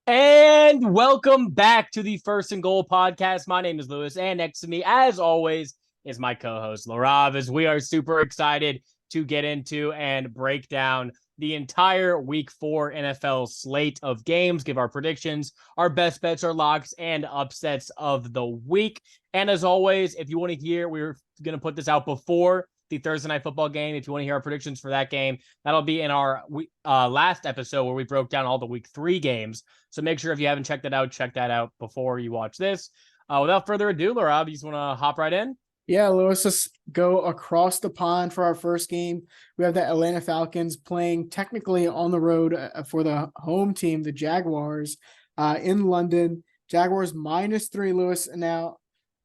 And welcome back to the First and Goal podcast. My name is Lewis, and next to me, as always, is my co-host Laraib. As we are super excited to get into and break down the entire Week 4 NFL slate of games, give our predictions, our best bets, our locks, and upsets of the week. And as always, if you want to hear, we're going to put this out before the Thursday Night Football game. If you want to hear our predictions for that game, that'll be in our last episode where we broke down all the Week 3 games. So make sure if you haven't checked that out, check that out before you watch this. Without further ado, Rob, you just want to hop right in? Yeah, Lewis, let's go across the pond for our first game. We have the Atlanta Falcons playing technically on the road for the home team, the Jaguars, in London. Jaguars -3, Lewis. And now,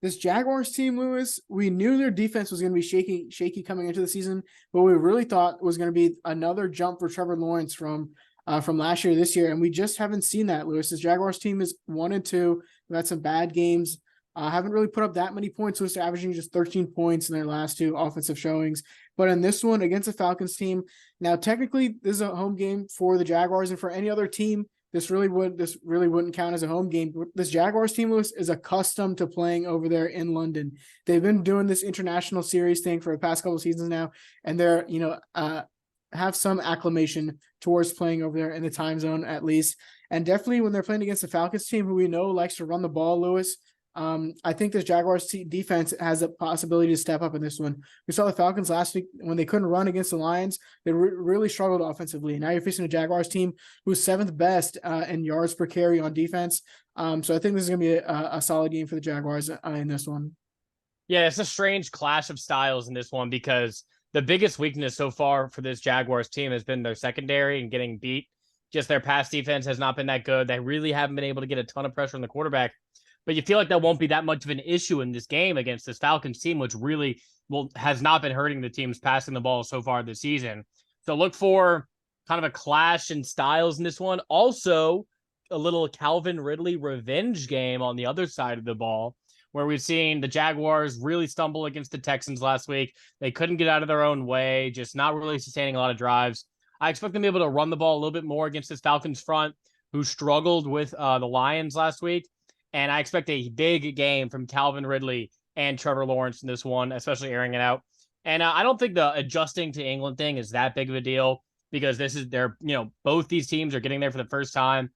this Jaguars team, Lewis, we knew their defense was going to be shaky coming into the season, but we really thought was going to be another jump for Trevor Lawrence from last year to this year, and we just haven't seen that, Lewis. This Jaguars team is 1-2. We've had some bad games. Haven't really put up that many points. Lewis, averaging just 13 points in their last two offensive showings. But in this one against the Falcons team, now technically this is a home game for the Jaguars, and for any other team, this really wouldn't count as a home game. This Jaguars team, Lewis, is accustomed to playing over there in London. They've been doing this international series thing for the past couple of seasons now, and they're have some acclimation towards playing over there in the time zone at least. And definitely when they're playing against the Falcons team, who we know likes to run the ball, Lewis, I think this Jaguars defense has a possibility to step up in this one. We saw the Falcons last week when they couldn't run against the Lions. They really struggled offensively. And now you're facing a Jaguars team who's seventh best in yards per carry on defense. So I think this is going to be a solid game for the Jaguars in this one. Yeah, it's a strange clash of styles in this one because the biggest weakness so far for this Jaguars team has been their secondary and getting beat. Just their pass defense has not been that good. They really haven't been able to get a ton of pressure on the quarterback. But you feel like that won't be that much of an issue in this game against this Falcons team, which really has not been hurting the teams passing the ball so far this season. So look for kind of a clash in styles in this one. Also, a little Calvin Ridley revenge game on the other side of the ball, where we've seen the Jaguars really stumble against the Texans last week. They couldn't get out of their own way, just not really sustaining a lot of drives. I expect them to be able to run the ball a little bit more against this Falcons front, who struggled with the Lions last week. And I expect a big game from Calvin Ridley and Trevor Lawrence in this one, especially airing it out. And I don't think the adjusting to England thing is that big of a deal because this is both these teams are getting there for the first time.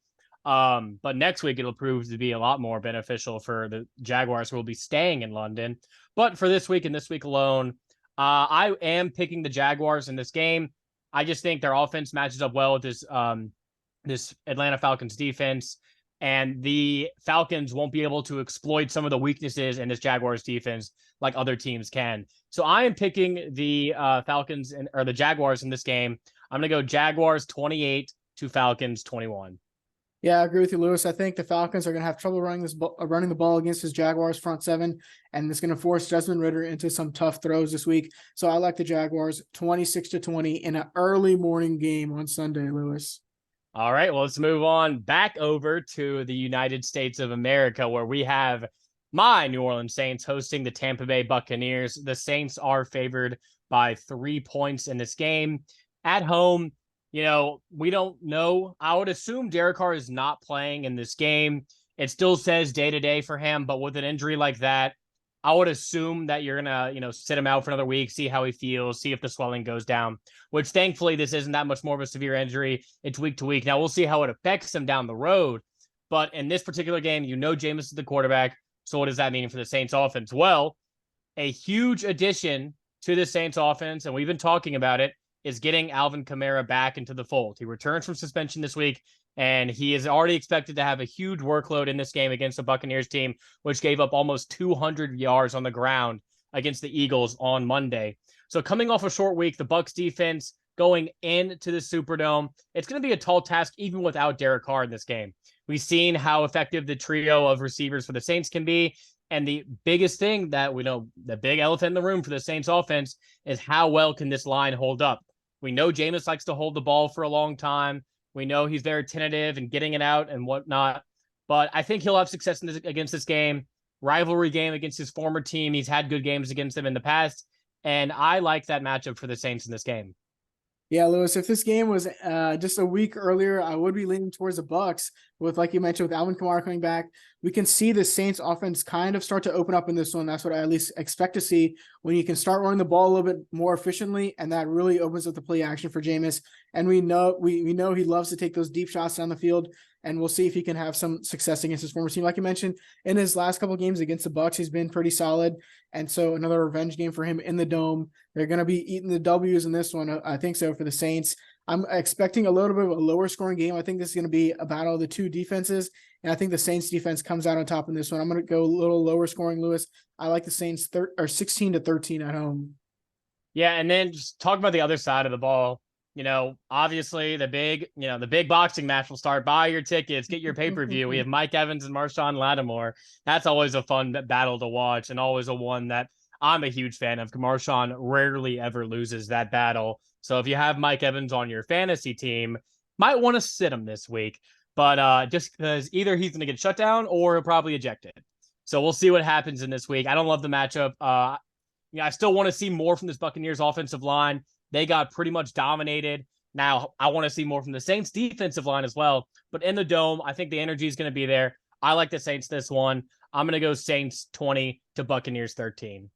But next week it'll prove to be a lot more beneficial for the Jaguars who will be staying in London. But for this week and this week alone, I am picking the Jaguars in this game. I just think their offense matches up well with this Atlanta Falcons defense. And the Falcons won't be able to exploit some of the weaknesses in this Jaguars defense like other teams can. So I am picking the Falcons or the Jaguars in this game. I'm going to go Jaguars 28 to Falcons 21. Yeah, I agree with you, Lewis. I think the Falcons are going to have trouble running the ball against his Jaguars front seven, and it's going to force Desmond Ridder into some tough throws this week. So I like the Jaguars 26-20 in an early morning game on Sunday, Lewis. All right, well, let's move on back over to the United States of America, where we have my New Orleans Saints hosting the Tampa Bay Buccaneers. The Saints are favored by 3 points in this game. At home, we don't know. I would assume Derek Carr is not playing in this game. It still says day-to-day for him, but with an injury like that, I would assume that you're going to, sit him out for another week, see how he feels, see if the swelling goes down, which thankfully this isn't that much more of a severe injury. It's week to week. Now we'll see how it affects him down the road. But in this particular game, Jameis is the quarterback. So what does that mean for the Saints offense? Well, a huge addition to the Saints offense, and we've been talking about it, is getting Alvin Kamara back into the fold. He returns from suspension this week, and he is already expected to have a huge workload in this game against the Buccaneers team, which gave up almost 200 yards on the ground against the Eagles on Monday. So coming off a short week, the Bucs defense going into the Superdome, it's going to be a tall task even without Derek Carr in this game. We've seen how effective the trio of receivers for the Saints can be. And the biggest thing that we know, the big elephant in the room for the Saints offense, is how well can this line hold up? We know Jameis likes to hold the ball for a long time. We know he's very tentative and getting it out and whatnot. But I think he'll have success against this game. Rivalry game against his former team. He's had good games against them in the past. And I like that matchup for the Saints in this game. Yeah, Lewis, if this game was just a week earlier, I would be leaning towards the Bucks with, like you mentioned, with Alvin Kamara coming back. We can see the Saints offense kind of start to open up in this one. That's what I at least expect to see when you can start running the ball a little bit more efficiently, and that really opens up the play action for Jameis. And we know he loves to take those deep shots down the field, and we'll see if he can have some success against his former team. Like you mentioned, in his last couple of games against the Bucks, he's been pretty solid. And so another revenge game for him in the Dome. They're going to be eating the W's in this one. I think so for the Saints. I'm expecting a little bit of a lower scoring game. I think this is going to be a battle of the two defenses. And I think the Saints defense comes out on top in this one. I'm going to go a little lower scoring, Lewis. I like the Saints 16-13 at home. Yeah, and then just talk about the other side of the ball. Obviously the big boxing match will start. Buy your tickets, get your pay-per-view. We have Mike Evans and Marshawn Lattimore. That's always a fun battle to watch, and always a one that I'm a huge fan of. Marshawn rarely ever loses that battle. So if you have Mike Evans on your fantasy team, might want to sit him this week. But just because either he's going to get shut down or he'll probably ejected. So we'll see what happens in this week. I don't love the matchup. I still want to see more from this Buccaneers offensive line. They got pretty much dominated. Now, I want to see more from the Saints defensive line as well. But in the Dome, I think the energy is going to be there. I like the Saints this one. I'm going to go Saints 20 to Buccaneers 13.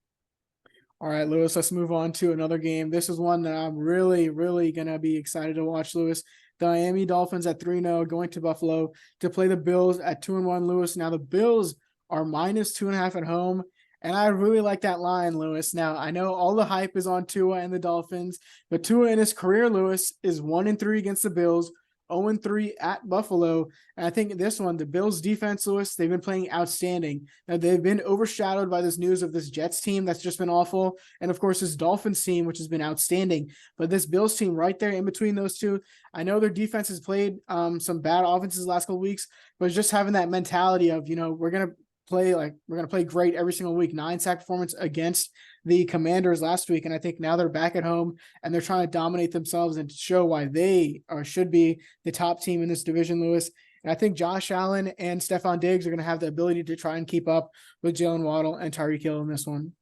All right, Lewis, let's move on to another game. This is one that I'm really, really going to be excited to watch, Lewis. The Miami Dolphins at 3-0 going to Buffalo to play the Bills at 2-1, Lewis. Now, the Bills are -2.5 at home. And I really like that line, Lewis. Now, I know all the hype is on Tua and the Dolphins, but Tua in his career, Lewis, is 1-3 against the Bills, 0-3 at Buffalo. And I think this one, the Bills defense, Lewis, they've been playing outstanding. Now, they've been overshadowed by this news of this Jets team that's just been awful. And of course, this Dolphins team, which has been outstanding. But this Bills team right there in between those two, I know their defense has played some bad offenses the last couple of weeks, but just having that mentality of, we're going to play great every single week. 9-sack performance against the Commanders last week. And I think now they're back at home and they're trying to dominate themselves and show why they should be the top team in this division, Lewis. And I think Josh Allen and Stephon Diggs are going to have the ability to try and keep up with Jalen Waddle and Tyreek Hill in this one.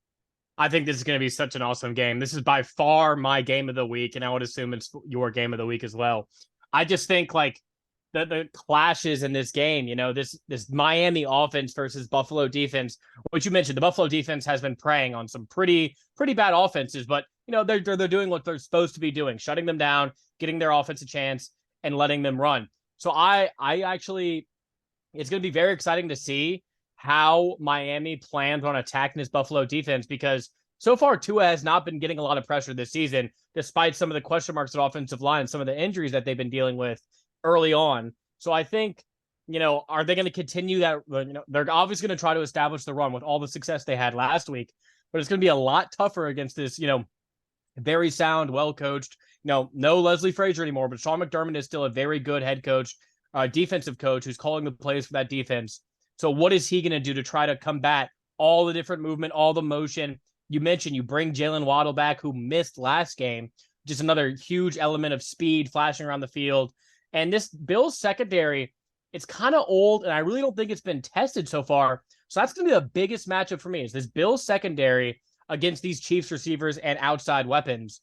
I think this is going to be such an awesome game. This is by far my game of the week, and I would assume it's your game of the week as well. I just think the clashes in this game, this Miami offense versus Buffalo defense, which you mentioned, the Buffalo defense has been preying on some pretty bad offenses, but they're doing what they're supposed to be doing, shutting them down, getting their offense a chance, and letting them run. So I actually, it's going to be very exciting to see how Miami plans on attacking this Buffalo defense, because so far Tua has not been getting a lot of pressure this season, despite some of the question marks at offensive line and some of the injuries that they've been dealing with early on. So I think, are they going to continue that? They're obviously going to try to establish the run with all the success they had last week, but it's going to be a lot tougher against this, very sound, well-coached, no Leslie Frazier anymore, but Sean McDermott is still a very good head coach, defensive coach who's calling the plays for that defense. So what is he going to do to try to combat all the different movement, all the motion? You mentioned you bring Jalen Waddle back, who missed last game, just another huge element of speed flashing around the field. And this Bills secondary, it's kind of old, and I really don't think it's been tested so far. So that's going to be the biggest matchup for me, is this Bills secondary against these Chiefs receivers and outside weapons.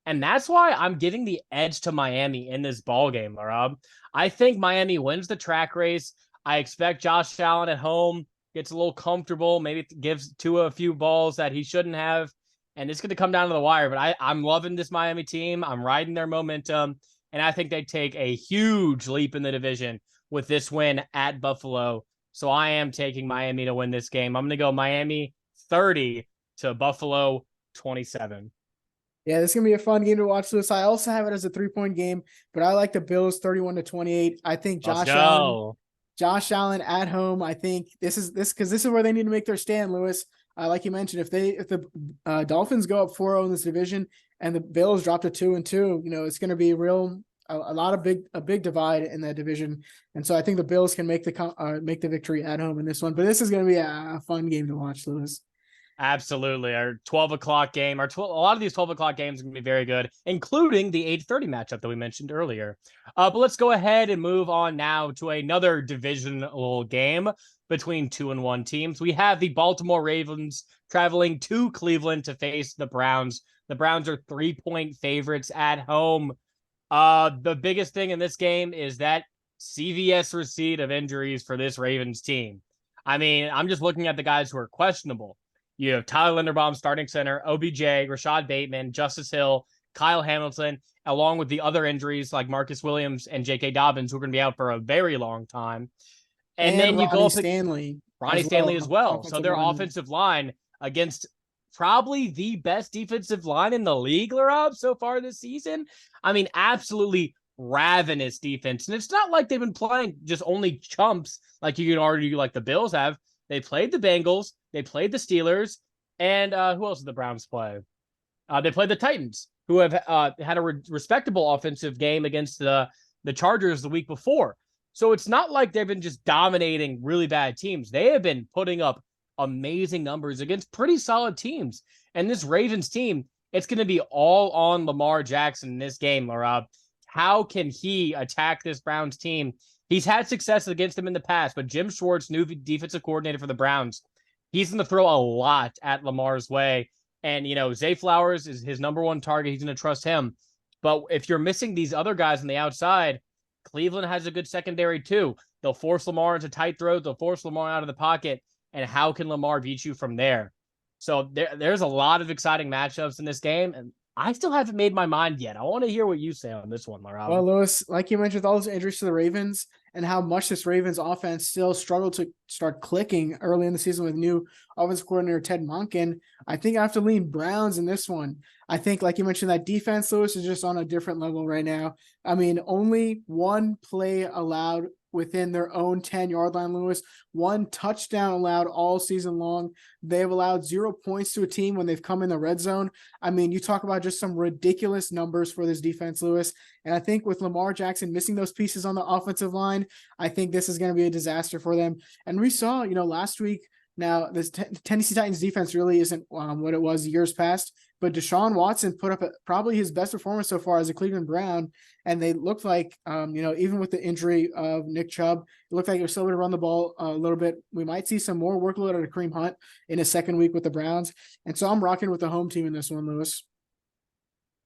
And that's why I'm giving the edge to Miami in this ball game, Laraib. I think Miami wins the track race. I expect Josh Allen at home gets a little comfortable, maybe gives Tua a few balls that he shouldn't have, and it's going to come down to the wire. But I'm loving this Miami team. I'm riding their momentum. And I think they take a huge leap in the division with this win at Buffalo. So I am taking Miami to win this game. I'm going to go Miami 30 to Buffalo 27. Yeah, this is going to be a fun game to watch, Lewis. I also have it as a 3-point game, but I like the Bills 31-28. I think Josh Allen at home. I think this is where they need to make their stand, Lewis. Like you mentioned, if the Dolphins go up 4-0 in this division and the Bills drop to 2-2, it's going to be a big divide in that division. And so I think the Bills can make the victory at home in this one. But this is going to be a fun game to watch, Lewis. Absolutely. Our 12 o'clock game, a lot of these 12 o'clock games are going to be very good, including the 8:30 matchup that we mentioned earlier. But let's go ahead and move on now to another divisional game between 2-1 teams. We have the Baltimore Ravens traveling to Cleveland to face the Browns. The Browns are 3-point favorites at home. The biggest thing in this game is that CVS receipt of injuries for this Ravens team. I mean, I'm just looking at the guys who are questionable. You have Tyler Linderbaum, starting center, OBJ, Rashad Bateman, Justice Hill, Kyle Hamilton, along with the other injuries like Marcus Williams and J.K. Dobbins, who are going to be out for a very long time. And And then you go Ronnie up Stanley. Ronnie Stanley as well. So Offensive their lineman. offensive line against probably the best defensive line in the league, Laraib, so far this season. I mean, absolutely ravenous defense. And it's not like they've been playing just only chumps like you can argue like the Bills have. They played the Bengals, they played the Steelers, and who else did the Browns play? They played the Titans, who have had a respectable offensive game against the Chargers the week before. So it's not like they've been just dominating really bad teams. They have been putting up amazing numbers against pretty solid teams. And this Ravens team, it's going to be all on Lamar Jackson in this game, Laraib. How can he attack this Browns team? He's had success against them in the past, but Jim Schwartz, new defensive coordinator for the Browns, he's going to throw a lot at Lamar's way. And, you know, Zay Flowers is his number one target. He's going to trust him. But if you're missing these other guys on the outside, Cleveland has a good secondary too. They'll force Lamar into tight throws. They'll force Lamar out of the pocket. And how can Lamar beat you from there? So there's a lot of exciting matchups in this game. And I still haven't made my mind yet. I want to hear what you say on this one, Laraib. Well, Lewis, like you mentioned, with all those injuries to the Ravens and how much this Ravens offense still struggled to start clicking early in the season with new offensive coordinator Ted Monken, I think I have to lean Browns in this one. I think, like you mentioned, that defense, Lewis, is just on a different level right now. I mean, only one play allowed within their own 10-yard line, Lewis. One touchdown allowed all season long. They've allowed 0 points to a team when they've come in the red zone. I mean, you talk about just some ridiculous numbers for this defense, Lewis. And I think with Lamar Jackson missing those pieces on the offensive line, I think this is going to be a disaster for them. And we saw, last week, now this Tennessee Titans defense really isn't what it was years past, but Deshaun Watson put up probably his best performance so far as a Cleveland Brown. And they looked like, even with the injury of Nick Chubb, it looked like it was still going to run the ball a little bit. We might see some more workload out of Kareem Hunt in his second week with the Browns. And so I'm rocking with the home team in this one, Lewis.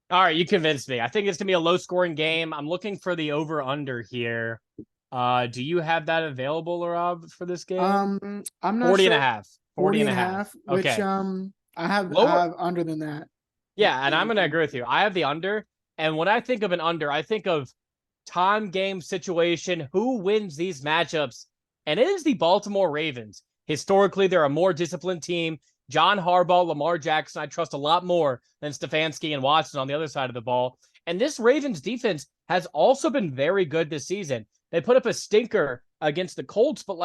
All right, you convinced me. I think it's going to be a low-scoring game. I'm looking for the over-under here. Do you have that available, Laraib, for this game? I'm not 40 sure. and a half. 40 and a half. Which Okay. I have under than that. Yeah, and I'm going to agree with you. I have the under. And when I think of an under, I think of time game situation, who wins these matchups, and it is the Baltimore Ravens. Historically, they're a more disciplined team. John Harbaugh, Lamar Jackson, I trust a lot more than Stefanski and Watson on the other side of the ball. And this Ravens defense has also been very good this season. They put up a stinker against the Colts, but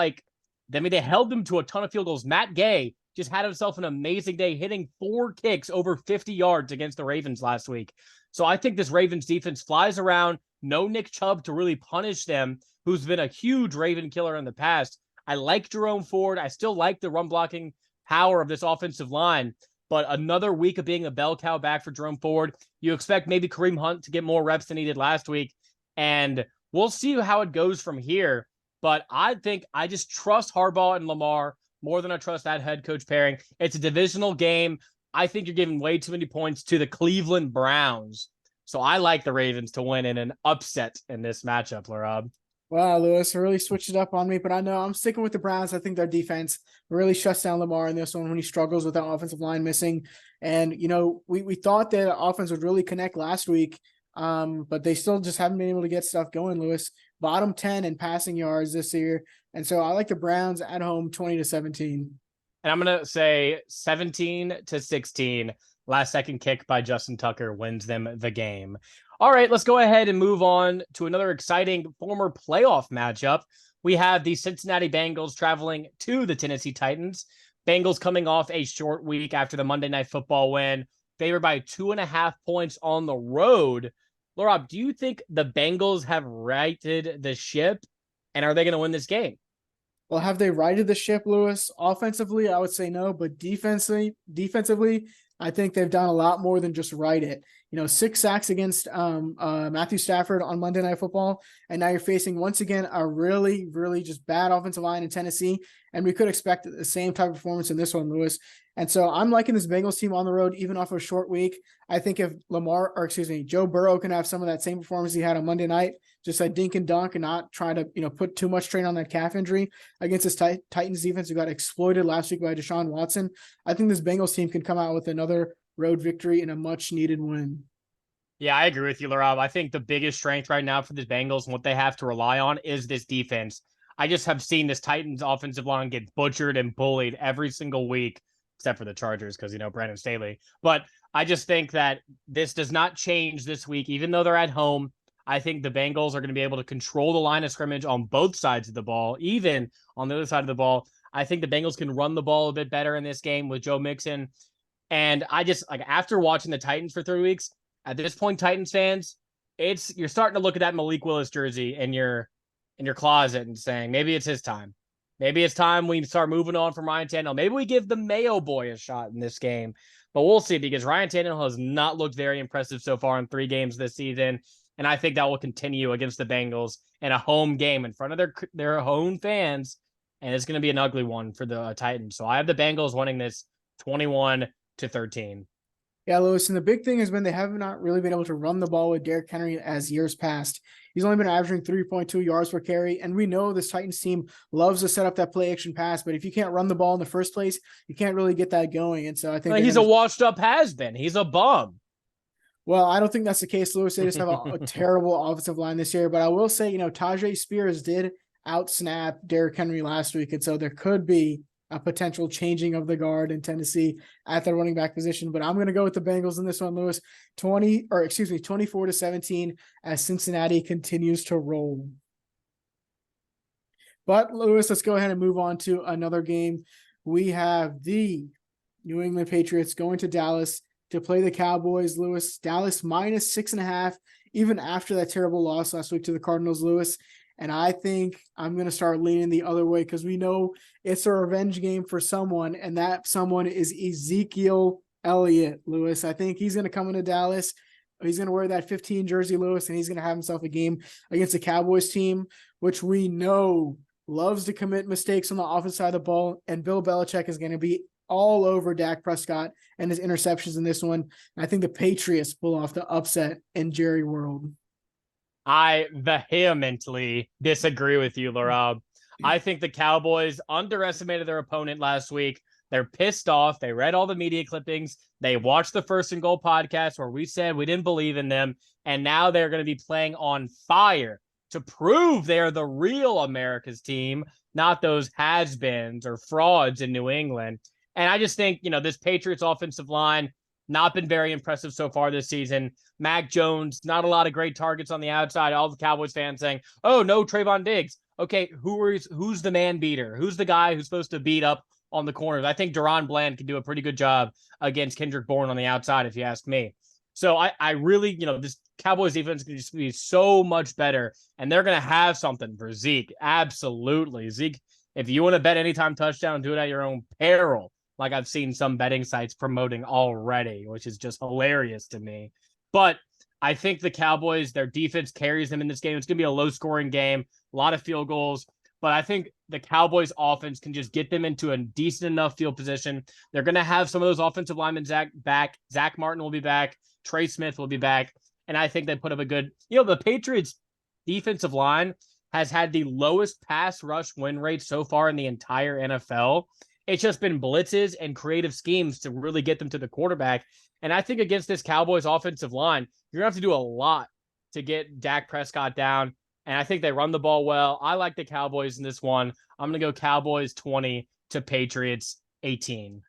they held them to a ton of field goals. Matt Gay just had himself an amazing day, hitting 4 kicks over 50 yards against the Ravens last week. So I think this Ravens defense flies around. No Nick Chubb to really punish them, who's been a huge Raven killer in the past. I like Jerome Ford. I still like the run blocking power of this offensive line, but another week of being a bell cow back for Jerome Ford. You expect maybe Kareem Hunt to get more reps than he did last week, and we'll see how it goes from here. But I think I just trust Harbaugh and Lamar more than I trust that head coach pairing. It's a divisional game. I think you're giving way too many points to the Cleveland Browns. So I like the Ravens to win in an upset in this matchup, Laraib. Wow, Lewis really switched it up on me, but I know I'm sticking with the Browns. I think their defense really shuts down Lamar in this one when he struggles with that offensive line missing. And, we thought that the offense would really connect last week, but they still just haven't been able to get stuff going, Lewis. Bottom 10 in passing yards this year. And so I like the Browns at home 20-17. And I'm going to say 17-16. Last second kick by Justin Tucker wins them the game. All right, let's go ahead and move on to another exciting former playoff matchup. We have the Cincinnati Bengals traveling to the Tennessee Titans. Bengals coming off a short week after the Monday Night Football win, favored by 2.5 points on the road. Laraib, do you think the Bengals have righted the ship, and are they going to win this game? Well, have they righted the ship, Lewis? Offensively, I would say no, but defensively, I think they've done a lot more than just right it. 6 sacks against Matthew Stafford on Monday Night Football. And now you're facing, once again, a really, really just bad offensive line in Tennessee. And we could expect the same type of performance in this one, Lewis. And so I'm liking this Bengals team on the road, even off a short week. I think if Joe Burrow can have some of that same performance he had on Monday night, just a dink and dunk and not try to, put too much strain on that calf injury against this Titans defense who got exploited last week by Deshaun Watson. I think this Bengals team can come out with another road victory and a much needed win. Yeah, I agree with you, Laraib. I think the biggest strength right now for the Bengals and what they have to rely on is this defense. I just have seen this Titans offensive line get butchered and bullied every single week, except for the Chargers because, Brandon Staley. But I just think that this does not change this week, even though they're at home. I think the Bengals are going to be able to control the line of scrimmage on both sides of the ball, even on the other side of the ball. I think the Bengals can run the ball a bit better in this game with Joe Mixon. And I just, after watching the Titans for 3 weeks, at this point, Titans fans, you're starting to look at that Malik Willis jersey in your closet and saying, maybe it's his time. Maybe it's time we start moving on from Ryan Tannehill. Maybe we give the Mayo boy a shot in this game. But we'll see, because Ryan Tannehill has not looked very impressive so far in 3 games this season. And I think that will continue against the Bengals in a home game in front of their own fans. And it's going to be an ugly one for the Titans. So I have the Bengals winning this 21-13. Yeah, Lewis, and the big thing has been they have not really been able to run the ball with Derrick Henry as years past. He's only been averaging 3.2 yards per carry, and we know this Titans team loves to set up that play action pass, but if you can't run the ball in the first place, you can't really get that going. And so I think he's a washed-up has-been. He's a bum. Well, I don't think that's the case, Lewis. They just have a terrible offensive line this year, but I will say, Tajay Spears did out-snap Derrick Henry last week, and so there could be a potential changing of the guard in Tennessee at the running back position. But I'm going to go with the Bengals in this one, Lewis, 24-17 as Cincinnati continues to roll. But Lewis, let's go ahead and move on to another game. We have the New England Patriots going to Dallas to play the Cowboys, Lewis. Dallas -6.5, even after that terrible loss last week to the Cardinals, Lewis. And I think I'm going to start leaning the other way because we know it's a revenge game for someone, and that someone is Ezekiel Elliott, Lewis. I think he's going to come into Dallas. He's going to wear that 15 jersey, Lewis, and he's going to have himself a game against the Cowboys team, which we know loves to commit mistakes on the offensive side of the ball. And Bill Belichick is going to be all over Dak Prescott and his interceptions in this one. And I think the Patriots pull off the upset in Jerry World. I vehemently disagree with you, Laraib. I think the Cowboys underestimated their opponent last week. They're pissed off. They read all the media clippings. They watched the First and Goal podcast where we said we didn't believe in them. And now they're going to be playing on fire to prove they're the real America's team, not those has-beens or frauds in New England. And I just think, this Patriots offensive line, not been very impressive so far this season. Mac Jones, not a lot of great targets on the outside. All the Cowboys fans saying, oh, no, Trayvon Diggs. Okay, who's the man beater? Who's the guy who's supposed to beat up on the corners? I think Deron Bland can do a pretty good job against Kendrick Bourne on the outside, if you ask me. So I really, this Cowboys defense can just be so much better, and they're going to have something for Zeke. Absolutely. Zeke, if you want to bet anytime touchdown, do it at your own peril. Like I've seen some betting sites promoting already, which is just hilarious to me. But I think the Cowboys, their defense carries them in this game. It's going to be a low-scoring game, a lot of field goals. But I think the Cowboys offense can just get them into a decent enough field position. They're going to have some of those offensive linemen back. Zach Martin will be back. Trey Smith will be back. And I think they put up a good, the Patriots defensive line has had the lowest pass rush win rate so far in the entire NFL. It's just been blitzes and creative schemes to really get them to the quarterback. And I think against this Cowboys offensive line, you're going to have to do a lot to get Dak Prescott down. And I think they run the ball well. I like the Cowboys in this one. I'm going to go Cowboys 20 to Patriots 18.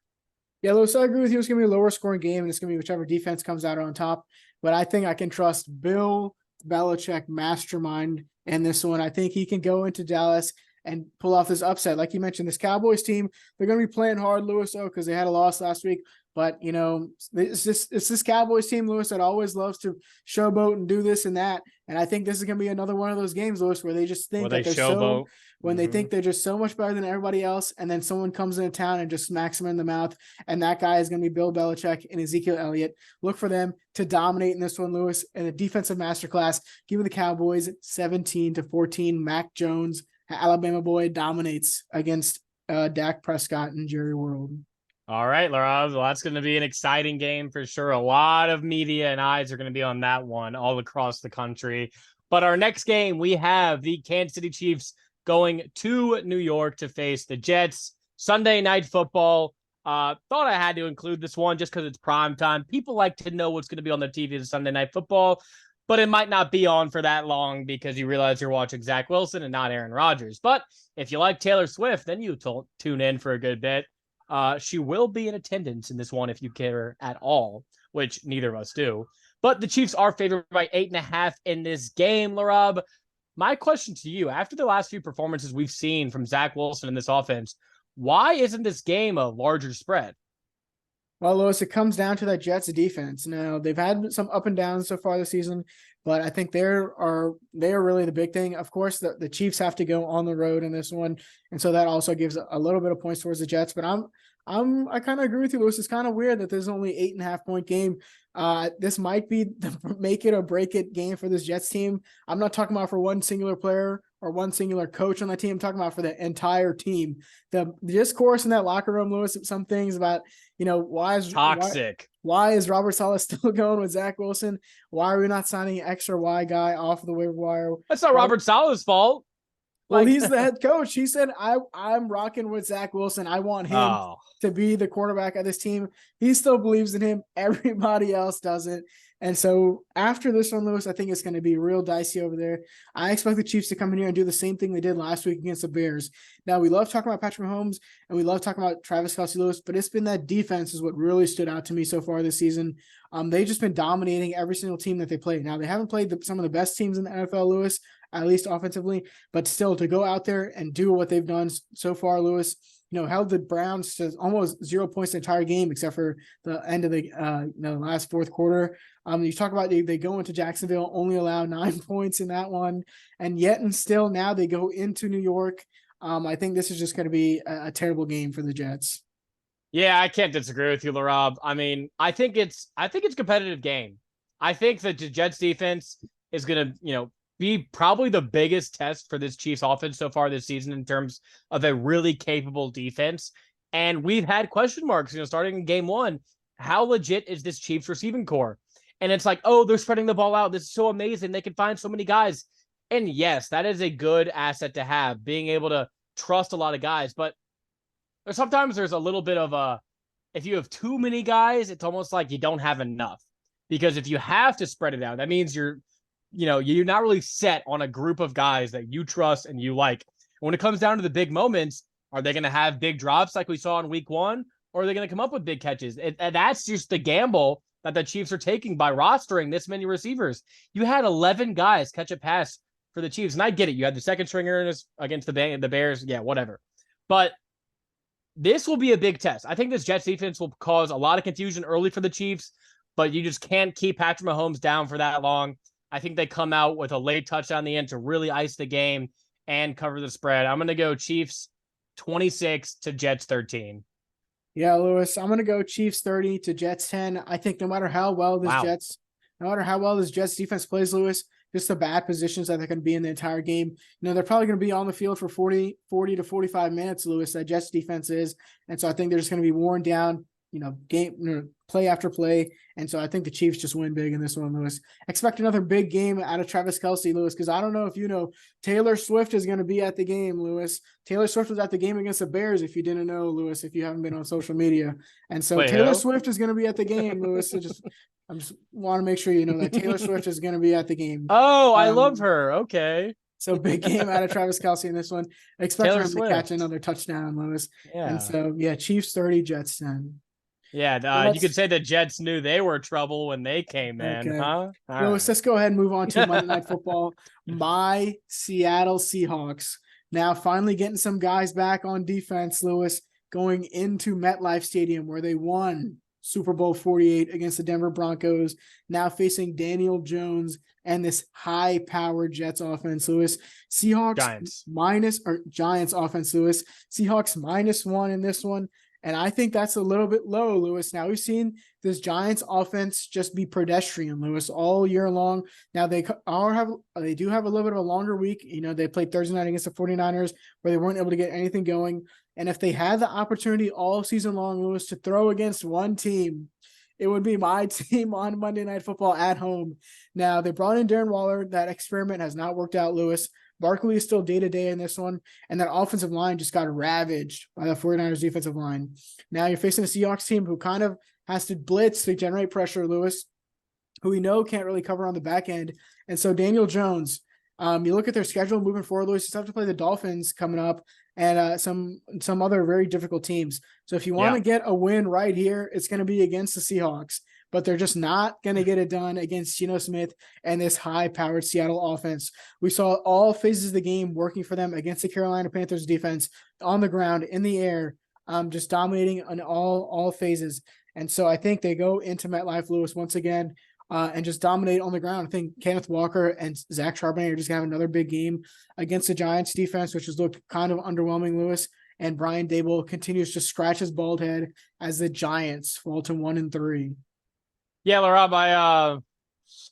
Yeah, Lewis, I agree with you. It's going to be a lower scoring game, and it's going to be whichever defense comes out on top. But I think I can trust Bill Belichick mastermind in this one. I think he can go into Dallas and pull off this upset. Like you mentioned, this Cowboys team, they're going to be playing hard, Lewis, because they had a loss last week. But, it's this Cowboys team, Lewis, that always loves to showboat and do this and that. And I think this is going to be another one of those games, Lewis, where they just think that they're so when they think they're just so much better than everybody else, and then someone comes into town and just smacks them in the mouth, and that guy is going to be Bill Belichick and Ezekiel Elliott. Look for them to dominate in this one, Lewis, in a defensive masterclass. Give me the Cowboys 17-14. Mac Jones, Alabama boy, dominates against Dak Prescott and Jerry World. All right, Laraib. Well, that's going to be an exciting game for sure. A lot of media and eyes are going to be on that one all across the country. But our next game, we have the Kansas City Chiefs going to New York to face the Jets. Sunday Night Football. Thought I had to include this one just because it's prime time. People like to know what's going to be on their TV this Sunday Night Football, but it might not be on for that long because you realize you're watching Zach Wilson and not Aaron Rodgers. But if you like Taylor Swift, then you tune in for a good bit. She will be in attendance in this one if you care at all, which neither of us do. But the Chiefs are favored by 8.5 in this game, Laraib. My question to you, after the last few performances we've seen from Zach Wilson in this offense, why isn't this game a larger spread? Well, Lewis, it comes down to that Jets defense. Now, they've had some up and downs so far this season, but I think they are really the big thing. Of course, the Chiefs have to go on the road in this one, and so that also gives a little bit of points towards the Jets. But I kind of agree with you, Lewis. It's kind of weird that there's only 8.5 point game. This might be the make it or break it game for this Jets team. I'm not talking about for one singular player or one singular coach on that team. I'm talking about for the entire team. The discourse in that locker room, Lewis, some things about, why is toxic. Why is Robert Saleh still going with Zach Wilson? Why are we not signing an extra Y guy off of the waiver wire? That's not Robert Saleh's fault. Well, he's the head coach. He said, I'm rocking with Zach Wilson. I want him to be the quarterback of this team. He still believes in him. Everybody else doesn't. And so after this one, Lewis, I think it's going to be real dicey over there. I expect the Chiefs to come in here and do the same thing they did last week against the Bears. Now, we love talking about Patrick Mahomes and we love talking about Travis Kelce, Lewis, but it's been that defense is what really stood out to me so far this season. They've just been dominating every single team that they played. Now, they haven't played some of the best teams in the NFL, Lewis, at least offensively, but still to go out there and do what they've done so far, Lewis, held the Browns to almost 0 points the entire game, except for the end of the last fourth quarter. You talk about they go into Jacksonville, only allow 9 points in that one, and yet and still now they go into New York. I think this is just going to be a terrible game for the Jets. Yeah, I can't disagree with you, Laraib. I mean, I think it's a competitive game. I think that the Jets defense is going to, be probably the biggest test for this Chiefs offense so far this season in terms of a really capable defense. And we've had question marks, starting in game one. How legit is this Chiefs receiving core? And it's like, oh, they're spreading the ball out. This is so amazing. They can find so many guys. And yes, that is a good asset to have, being able to trust a lot of guys. But sometimes there's a little bit of if you have too many guys, it's almost like you don't have enough. Because if you have to spread it out, that means you're not really set on a group of guys that you trust and you like. When it comes down to the big moments, are they going to have big drops like we saw in week one? Or are they going to come up with big catches? And that's just the gamble that the Chiefs are taking by rostering this many receivers. You had 11 guys catch a pass for the Chiefs. And I get it. You had the second stringer against the Bears. Yeah, whatever. But this will be a big test. I think this Jets defense will cause a lot of confusion early for the Chiefs, but you just can't keep Patrick Mahomes down for that long. I think they come out with a late touchdown in the end to really ice the game and cover the spread. I'm going to go Chiefs 26 to Jets 13. Yeah, Lewis, I'm going to go Chiefs 30 to Jets 10. I think no matter how well this Jets defense plays, Lewis, just the bad positions that they're going to be in the entire game. They're probably going to be on the field for 40 to 45 minutes, Lewis, that Jets defense is. And so I think they're just going to be worn down, play after play. And so I think the Chiefs just win big in this one, Lewis. Expect another big game out of Travis Kelce, Lewis, because I don't know if Taylor Swift is going to be at the game, Lewis. Taylor Swift was at the game against the Bears, if you didn't know, Lewis, if you haven't been on social media. And so Taylor Swift is going to be at the game, Lewis. So I just want to make sure you know that Taylor Swift is going to be at the game. Oh, I love her. Okay. So big game out of Travis Kelce in this one. Expect him to catch another touchdown, Lewis. Yeah. And so, Chiefs 30, Jets 10. Yeah, you could say the Jets knew they were trouble when they came in, huh? Lewis, let's go ahead and move on to Monday Night Football. My Seattle Seahawks now finally getting some guys back on defense, Lewis, going into MetLife Stadium where they won Super Bowl 48 against the Denver Broncos, now facing Daniel Jones and this high-powered Jets offense, Lewis. Giants offense, Lewis. Seahawks -1 in this one. And I think that's a little bit low, Lewis. Now, we've seen this Giants offense just be pedestrian, Lewis, all year long. Now, they do have a little bit of a longer week. They played Thursday night against the 49ers where they weren't able to get anything going. And if they had the opportunity all season long, Lewis, to throw against one team, it would be my team on Monday Night Football at home. Now, they brought in Darren Waller. That experiment has not worked out, Lewis. Barkley is still day-to-day in this one, and that offensive line just got ravaged by the 49ers defensive line. Now you're facing a Seahawks team who kind of has to blitz to generate pressure, Lewis, who we know can't really cover on the back end. And so Daniel Jones, you look at their schedule moving forward, Lewis, you have to play the Dolphins coming up and some other very difficult teams. So if you want to get a win right here, it's going to be against the Seahawks. But they're just not going to get it done against Geno Smith and this high-powered Seattle offense. We saw all phases of the game working for them against the Carolina Panthers defense on the ground, in the air, just dominating on all phases. And so I think they go into MetLife, Lewis, once again, and just dominate on the ground. I think Kenneth Walker and Zach Charbonnet are just going to have another big game against the Giants defense, which has looked kind of underwhelming, Lewis. And Brian Daboll continues to scratch his bald head as the Giants fall to 1-3. Yeah, Laraib,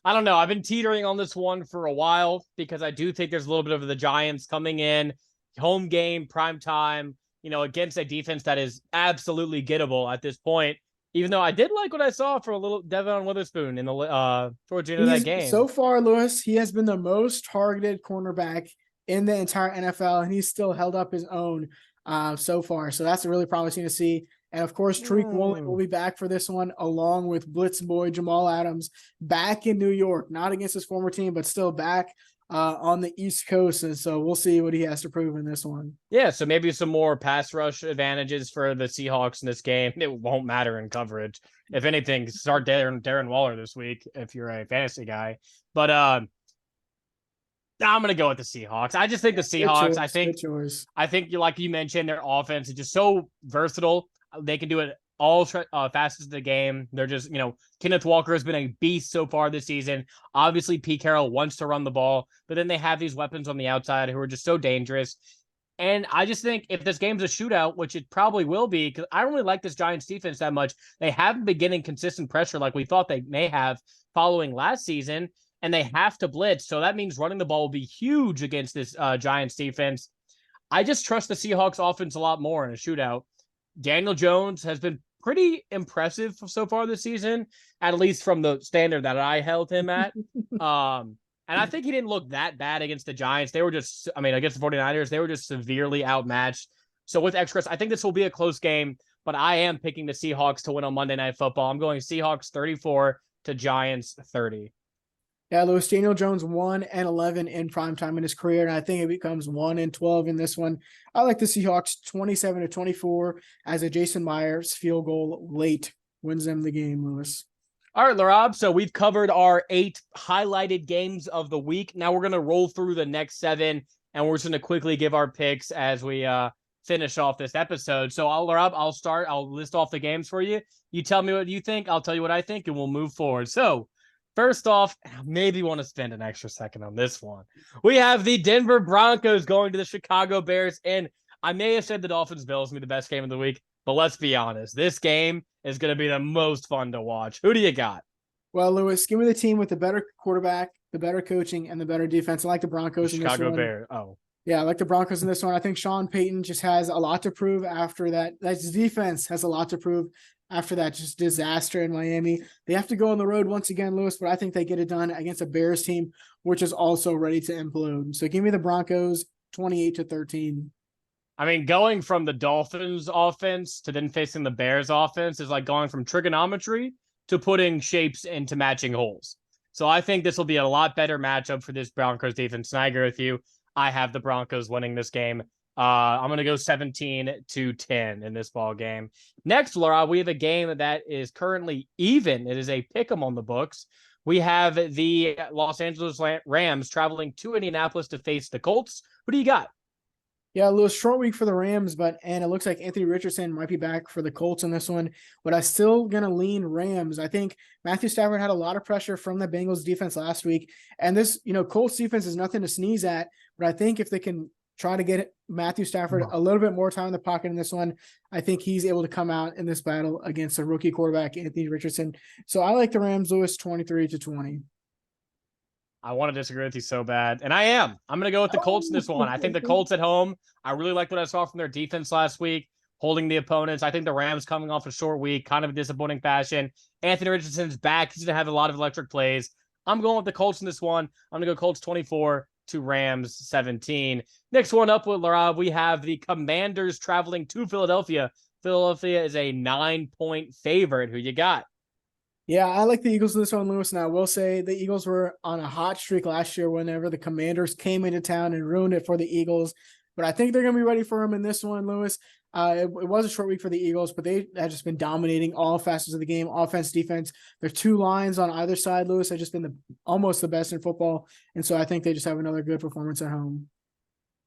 I don't know. I've been teetering on this one for a while because I do think there's a little bit of the Giants coming in, home game, prime time, against a defense that is absolutely gettable at this point. Even though I did like what I saw for a little Devon Witherspoon in the towards the end of that game. So far, Lewis, he has been the most targeted cornerback in the entire NFL, and he's still held up his own so far. So that's really promising to see. And, of course, Tariq Woolen will be back for this one, along with Blitz boy Jamal Adams, back in New York, not against his former team, but still back on the East Coast. And so we'll see what he has to prove in this one. Yeah, so maybe some more pass rush advantages for the Seahawks in this game. It won't matter in coverage. If anything, start Darren Waller this week if you're a fantasy guy. But I'm going to go with the Seahawks. I just think the Seahawks, I think, like you mentioned, their offense is just so versatile. They can do it all facets of the game. They're just, Kenneth Walker has been a beast so far this season. Obviously, Pete Carroll wants to run the ball, but then they have these weapons on the outside who are just so dangerous. And I just think if this game's a shootout, which it probably will be, because I don't really like this Giants defense that much. They haven't been getting consistent pressure like we thought they may have following last season, and they have to blitz. So that means running the ball will be huge against this Giants defense. I just trust the Seahawks offense a lot more in a shootout. Daniel Jones has been pretty impressive so far this season, at least from the standard that I held him at. And I think he didn't look that bad against the Giants. They were just, against the 49ers, they were just severely outmatched. So with extras, I think this will be a close game, but I am picking the Seahawks to win on Monday Night Football. I'm going Seahawks 34 to Giants 30. Yeah, Lewis, Daniel Jones 1-11 in primetime in his career, and I think it becomes 1-12 in this one. I like the Seahawks 27-24 as a Jason Myers field goal late wins them the game, Lewis. All right, Laraib. So we've covered our 8 highlighted games of the week. Now we're going to roll through the next 7, and we're just going to quickly give our picks as we finish off this episode. So Laraib, I'll start. I'll list off the games for you. You tell me what you think. I'll tell you what I think, and we'll move forward. So first off, maybe want to spend an extra second on this one. We have the Denver Broncos going to the Chicago Bears, and I may have said the Dolphins-Bills will be the best game of the week, but let's be honest. This game is going to be the most fun to watch. Who do you got? Well, Lewis, give me the team with the better quarterback, the better coaching, and the better defense. I like the Broncos in this one. Chicago Bears. Oh. Yeah, I like the Broncos in this one. I think Sean Payton just has a lot to prove after that. His defense has a lot to prove after that just disaster in Miami. They have to go on the road once again, Lewis, but I think they get it done against a Bears team, which is also ready to implode. So give me the Broncos 28-13. Going from the Dolphins offense to then facing the Bears offense is like going from trigonometry to putting shapes into matching holes. So I think this will be a lot better matchup for this Broncos defense. And I agree with you. I have the Broncos winning this game. I'm going to go 17-10 in this ball game. Next, Laura, we have a game that is currently even. It is a pick'em on the books. We have the Los Angeles Rams traveling to Indianapolis to face the Colts. Who do you got? Yeah, a little short week for the Rams, and it looks like Anthony Richardson might be back for the Colts in this one, but I still gonna lean Rams. I think Matthew Stafford had a lot of pressure from the Bengals defense last week, and this, Colts defense is nothing to sneeze at, but I think if they can try to get Matthew Stafford a little bit more time in the pocket in this one, I think he's able to come out in this battle against a rookie quarterback, Anthony Richardson. So I like the Rams, Lewis, 23-20. I want to disagree with you so bad, and I am. I'm going to go with the Colts in this one. I think the Colts at home, I really liked what I saw from their defense last week, holding the opponents. I think the Rams coming off a short week, kind of a disappointing fashion. Anthony Richardson's back. He's going to have a lot of electric plays. I'm going with the Colts in this one. I'm going to go Colts 24 to Rams 17. Next one up with Laraib, we have the Commanders traveling to Philadelphia. Philadelphia is a 9-point favorite. Who you got? Yeah, I like the Eagles in this one, Lewis. Now, I will say the Eagles were on a hot streak last year whenever the Commanders came into town and ruined it for the Eagles. But I think they're going to be ready for them in this one, Lewis. It was a short week for the Eagles, but they have just been dominating all facets of the game, offense, defense. Their two lines on either side, Lewis, have just been almost the best in football. And so I think they just have another good performance at home.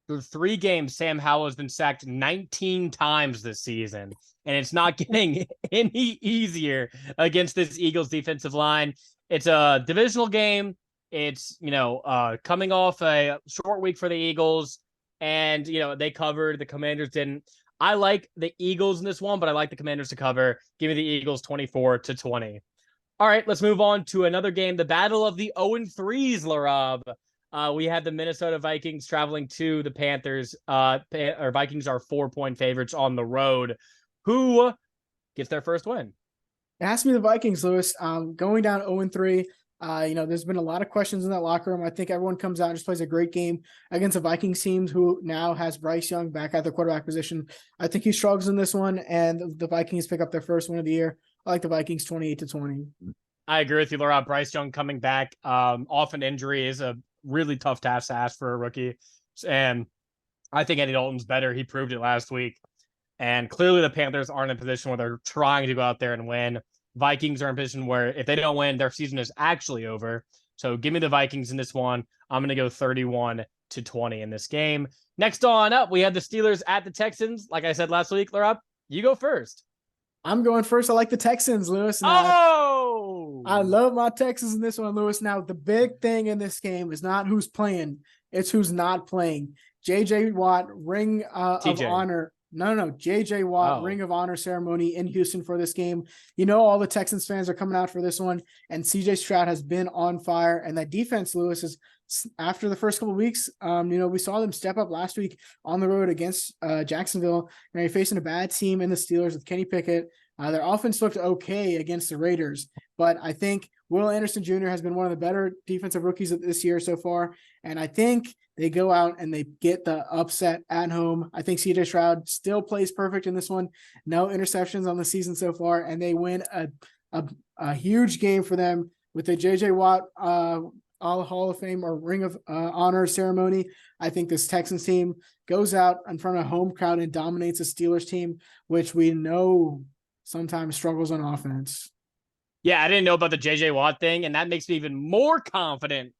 Through 3 games, Sam Howell has been sacked 19 times this season, and it's not getting any easier against this Eagles defensive line. It's a divisional game. It's, coming off a short week for the Eagles, and, they covered. The Commanders didn't. I like the Eagles in this one, but I like the Commanders to cover. Give me the Eagles 24-20. All right, let's move on to another game, the battle of the 0-3s, Laraib. We had the Minnesota Vikings traveling to the Panthers. Our Vikings are 4-point favorites on the road. Who gets their first win? It has to be the Vikings, Lewis. Going down 0-3. There's been a lot of questions in that locker room. I think everyone comes out and just plays a great game against a Vikings team who now has Bryce Young back at the quarterback position. I think he struggles in this one, and the Vikings pick up their first win of the year. I like the Vikings 28-20. I agree with you, Laura. Bryce Young coming back off an injury is a really tough task to ask for a rookie. And I think Andy Dalton's better. He proved it last week. And clearly the Panthers aren't in a position where they're trying to go out there and win. Vikings are in a position where if they don't win, their season is actually over. So give me the Vikings in this one. I'm going to go 31-20 in this game. Next on up, we have the Steelers at the Texans. Like I said last week, Laura, you go first. I'm going first. I like the Texans, Lewis. I love my Texans in this one, Lewis. Now, the big thing in this game is not who's playing. It's who's not playing. J.J. Watt, ring of honor. No. J.J. Watt, ring of honor ceremony in Houston for this game. All the Texans fans are coming out for this one, and C.J. Stroud has been on fire. And that defense, Lewis, is after the first couple of weeks, we saw them step up last week on the road against Jacksonville. You're facing a bad team in the Steelers with Kenny Pickett. Their offense looked okay against the Raiders, but I think Will Anderson Jr. has been one of the better defensive rookies of this year so far, and I think they go out and they get the upset at home. I think C.J. Stroud still plays perfect in this one. No interceptions on the season so far, and they win a huge game for them with the J.J. Watt Hall of Fame or Ring of Honor ceremony. I think this Texans team goes out in front of a home crowd and dominates a Steelers team, which we know sometimes struggles on offense. Yeah, I didn't know about the J.J. Watt thing, and that makes me even more confident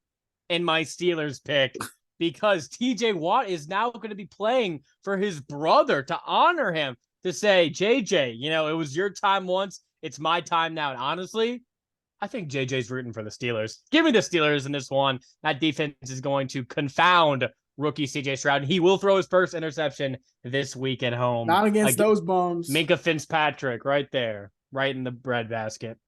in my Steelers pick because T.J. Watt is now going to be playing for his brother to honor him, to say, J.J., it was your time once, it's my time now. And honestly, I think J.J.'s rooting for the Steelers. Give me the Steelers in this one. That defense is going to confound rookie C.J. Stroud. He will throw his first interception this week at home. Not against those bums. Minka Fitzpatrick right there, right in the breadbasket.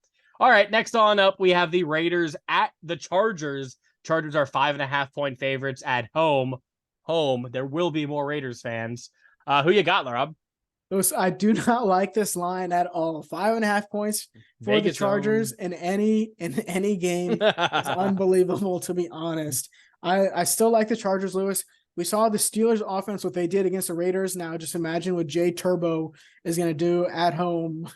All right, next on up, we have the Raiders at the Chargers. Chargers are 5.5-point favorites at home. There will be more Raiders fans. Who you got, Larob? Lewis, I do not like this line at all. 5.5 points for Vegas the Chargers in any game is unbelievable, to be honest. I still like the Chargers, Lewis. We saw the Steelers offense, what they did against the Raiders. Now just imagine what Jay Turbo is going to do at home.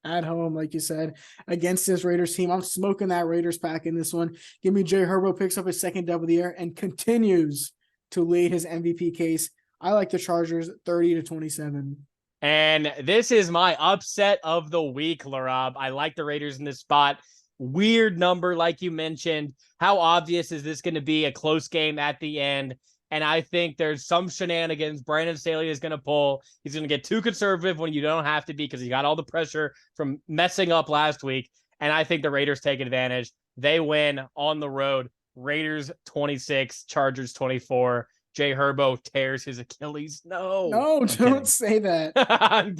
At home, like you said, against this Raiders team. I'm smoking that Raiders pack in this one. Give me Jay Herbo picks up his second dub of the year and continues to lead his MVP case. I like the Chargers 30-27. And this is my upset of the week, Laraib. I like the Raiders in this spot. Weird number, like you mentioned. How obvious is this going to be? A close game at the end. And I think there's some shenanigans Brandon Staley is going to pull. He's going to get too conservative when you don't have to be because he got all the pressure from messing up last week. And I think the Raiders take advantage. They win on the road. Raiders 26, Chargers 24. Jay Herbo tears his Achilles. No, don't say that. I'm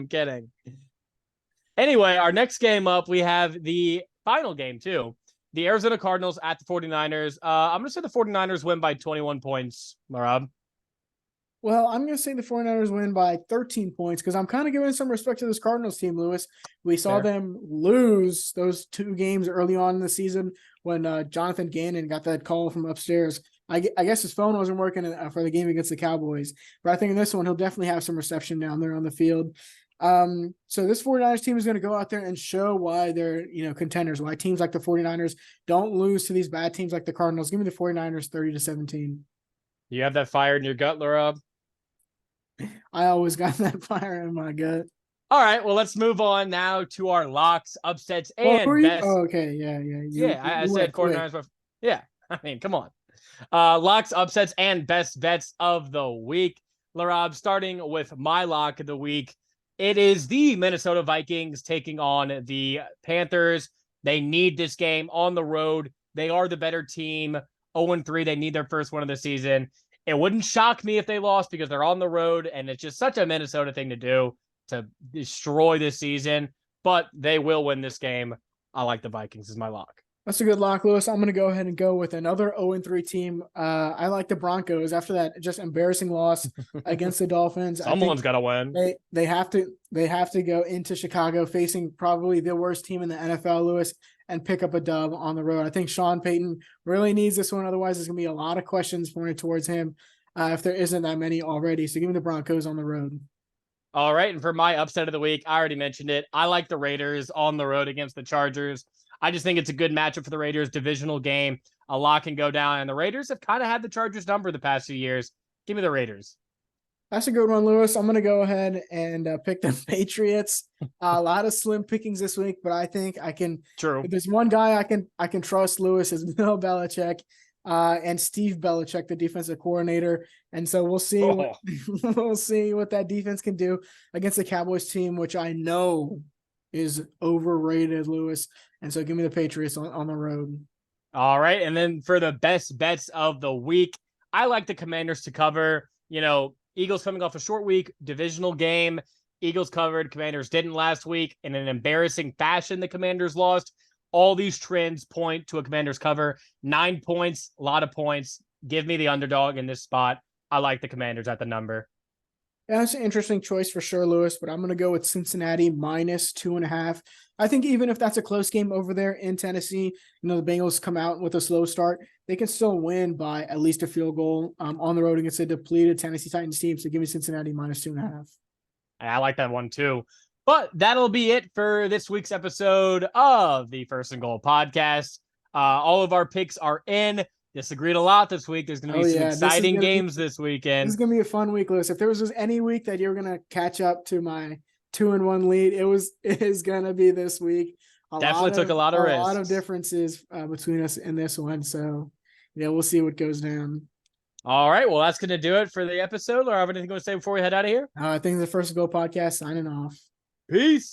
kidding. Anyway, our next game up, we have the final game too. The Arizona Cardinals at the 49ers. I'm going to say the 49ers win by 21 points, Laraib. Well, I'm going to say the 49ers win by 13 points because I'm kind of giving some respect to this Cardinals team, Lewis. We saw them lose those 2 games early on in the season when Jonathan Gannon got that call from upstairs. I guess his phone wasn't working for the game against the Cowboys. But I think in this one, he'll definitely have some reception down there on the field. So this 49ers team is going to go out there and show why they're, contenders, why teams like the 49ers don't lose to these bad teams like the Cardinals. Give me the 49ers 30-17. You have that fire in your gut, Laraib? I always got that fire in my gut. All right, well, let's move on now to our locks, upsets, and best. Oh, okay, yeah. I said 49ers, but yeah, I mean, come on. Locks, upsets, and best bets of the week. Laraib, starting with my lock of the week. It is the Minnesota Vikings taking on the Panthers. They need this game on the road. They are the better team. 0-3. They need their first win of the season. It wouldn't shock me if they lost because they're on the road, and it's just such a Minnesota thing to do to destroy this season. But they will win this game. I like the Vikings as my lock. That's a good lock, Lewis. I'm going to go ahead and go with another 0-3 team. I like the Broncos after that just embarrassing loss against the Dolphins. Someone's got to win. They have to go into Chicago facing probably the worst team in the NFL, Lewis, and pick up a dub on the road. I think Sean Payton really needs this one. Otherwise, there's going to be a lot of questions pointed towards him if there isn't that many already. So give me the Broncos on the road. All right. And for my upset of the week, I already mentioned it. I like the Raiders on the road against the Chargers. I just think it's a good matchup for the Raiders, divisional game. A lot can go down. And the Raiders have kind of had the Chargers number the past few years. Give me the Raiders. That's a good one, Lewis. I'm going to go ahead and pick the Patriots. A lot of slim pickings this week, but I think I can. True. If there's one guy I can trust, Lewis, is Bill Belichick and Steve Belichick, the defensive coordinator. And so we'll see. We'll see what that defense can do against the Cowboys team, which I know is overrated, Lewis. And so give me the Patriots on the road. All right. And then for the best bets of the week, I like the Commanders to cover. Eagles coming off a short week, divisional game. Eagles covered, Commanders didn't last week. In an embarrassing fashion, the Commanders lost. All these trends point to a Commanders cover. 9 points, a lot of points. Give me the underdog in this spot. I like the Commanders at the number. Yeah, that's an interesting choice for sure, Lewis, but I'm going to go with Cincinnati -2.5. I think even if that's a close game over there in Tennessee, the Bengals come out with a slow start, they can still win by at least a field goal on the road against a depleted Tennessee Titans team. So give me Cincinnati -2.5. I like that one too. But that'll be it for this week's episode of the First and Goal podcast. All of our picks are in. Disagreed a lot this week. There's going to be some exciting games this weekend. This is going to be a fun week, Lewis. If there was any week that you're going to catch up to my 2-1 lead, it is going to be this week. Definitely took a lot of risks. A lot of differences between us in this one. So, we'll see what goes down. All right. Well, that's going to do it for the episode. Or have anything to say before we head out of here? I think the First and Goal podcast signing off. Peace.